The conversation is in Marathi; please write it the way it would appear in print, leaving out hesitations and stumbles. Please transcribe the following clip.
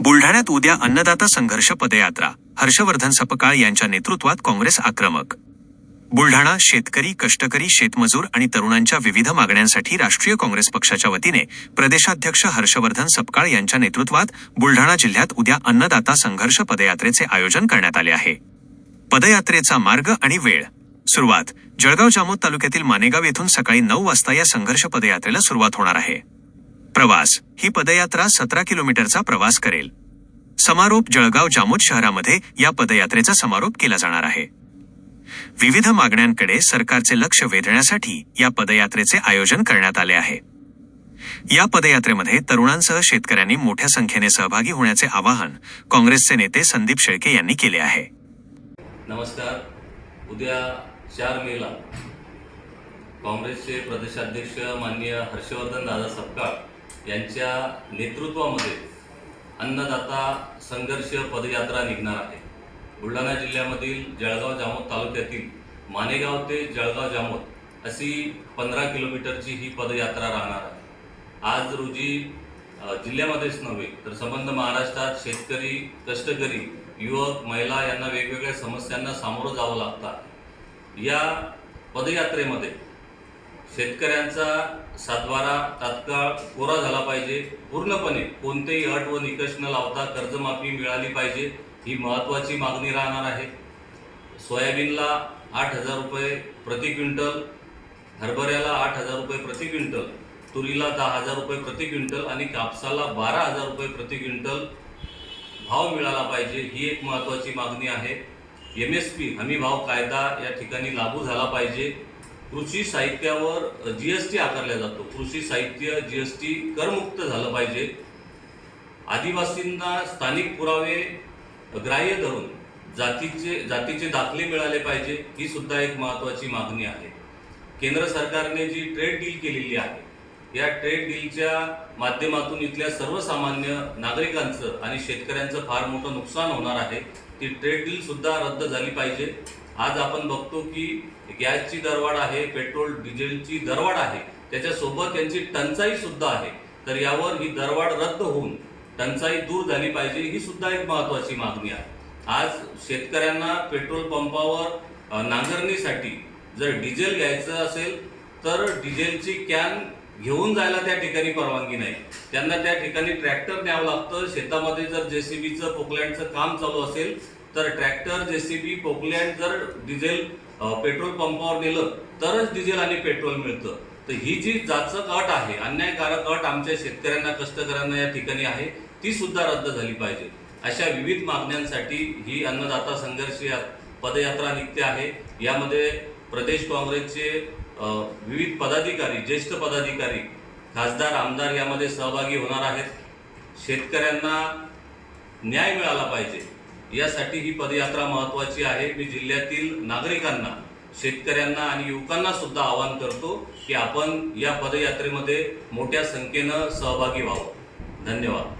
बुलढाण्यात उद्या अन्नदाता संघर्ष पदयात्रा, हर्षवर्धन सपकाळ यांच्या नेतृत्वात काँग्रेस आक्रमक. बुलढाणा शेतकरी, कष्टकरी, शेतमजूर आणि तरुणांच्या विविध मागण्यांसाठी राष्ट्रीय काँग्रेस पक्षाच्या वतीने प्रदेशाध्यक्ष हर्षवर्धन सपकाळ यांच्या नेतृत्वात बुलढाणा जिल्ह्यात उद्या अन्नदाता संघर्ष पदयात्रेचे आयोजन करण्यात आले आहे. पदयात्रेचा मार्ग आणि वेळ. सुरुवात जळगाव जामोद तालुक्यातील मानेगाव येथून सकाळी 9 वाजता या संघर्ष पदयात्रेला सुरुवात होणार आहे. प्रवास. ही पदयात्रा 17 किलोमीटरचा प्रवास करेल. समारोप जळगाव जामोद शहरामध्ये या पदयात्रेचा समारोप केला जाणार आहे. विविध मागण्यांकडे सरकारचे लक्ष वेधण्यासाठी या पदयात्रेचे आयोजन करण्यात आले आहे. या पदयात्रेमध्ये तरुणांसह शेतकऱ्यांनी मोठ्या संख्येने सहभागी होण्याचे आवाहन काँग्रेसचे नेते संदीप शेळके यांनी केले आहे. नमस्कार. उद्या 4 मेला काँग्रेसचे प्रदेशाध्यक्ष माननीय हर्षवर्धन दादा सपकाळ यांच्या नेतृत्वामध्ये अन्नदाता संघर्ष पदयात्रा निघणार आहे. बुलढाणा जिल्ह्यामधील जळगाव जामोद तालुक्यातील मानेगाव ते जळगाव जामोद अशी 15 किलोमीटरची ही पदयात्रा राहणार आहे. आज रोजी जिल्ह्यामध्येच नव्हे तर संबंध महाराष्ट्रात शेतकरी, कष्टकरी, युवक, महिला यांना वेगवेगळ्या समस्यांना सामोरं जावं लागतं. या पदयात्रेमध्ये शेतकऱ्यांचा सातबारा तात्काळ कोरा झाला पाहिजे. पूर्णपणे कोणतेही अट व निकष न लावता कर्जमाफी मिळाली पाहिजे, ही महत्त्वाची मागणी राहणार आहे. सोयाबीनला 8,000 रुपये प्रति क्विंटल, हरभऱ्याला 8,000 रुपये प्रति क्विंटल, तुरीला 10,000 रुपये प्रति क्विंटल आणि कापसाला 12,000 रुपये प्रति क्विंटल भाव मिळाला पाहिजे, ही एक महत्त्वाची मागणी आहे. MSP हमी भाव कायदा या ठिकाणी लागू झाला पाहिजे. कृषी साहित्यावर GST आकारला जातो, कृषी साहित्य GST करमुक्त झालं पाहिजे. आदिवासींना स्थानिक पुरावे ग्राह्य धरून जातीचे दाखले मिळाले पाहिजे, ही सुद्धा एक महत्त्वाची मागणी आहे. केंद्र सरकारने जी ट्रेड डील केलेली आहे, या ट्रेड डीलच्या माध्यमातून इथल्या सर्वसामान्य नागरिकांचं आणि शेतकऱ्यांचं फार मोठं नुकसान होणार आहे. ती ट्रेड डील सुद्धा रद्द झाली पाहिजे. आज आपण बघतो की गॅसची दरवाढ आहे, पेट्रोल डिझेलची दरवाढ आहे, त्याच्यासोबत त्यांची टंचाई सुद्धा आहे. तर यावर ही दरवाढ रद्द होऊन टंचाई दूर झाली पाहिजे, ही सुद्धा एक महत्त्वाची मागणी आहे. आज शेतकऱ्यांना पेट्रोल पंपावर नांगरणीसाठी जर डिझेल घ्यायचं असेल तर डिझेलची कॅन घेऊन जायला त्या ठिकाणी परवानगी नाही. त्यांना त्या ठिकाणी ट्रॅक्टर न्यावं लागतं. शेतामध्ये जर JCBचं पोकलँडचं काम चालू असेल तर ट्रॅक्टर, JCB, पोकलँड जर डिझेल पेट्रोल पंपावर नेलं तरच डिझेल आणि पेट्रोल मिळतं. तर ही जी जाचक अट आहे, अन्यायकारक अट आमच्या शेतकऱ्यांना, कष्टकऱ्यांना या ठिकाणी आहे, ती सुद्धा रद्द झाली पाहिजे. अशा विविध मागण्यांसाठी ही अन्नदाता संघर्ष पदयात्रा निघते आहे. यामध्ये प्रदेश काँग्रेसचे विविध पदाधिकारी, ज्येष्ठ पदाधिकारी, खासदार, आमदार यामध्ये सहभागी होणार आहेत. शेतकऱ्यांना न्याय मिळाला पाहिजे, यासाठी ही पदयात्रा महत्त्वाची आहे. मी जिल्ह्यातील नागरिकांना, शेतकऱ्यांना आणि युवकांना सुद्धा आवाहन करतो की आपण या पदयात्रेमध्ये मोठ्या संख्येनं सहभागी व्हावं. धन्यवाद.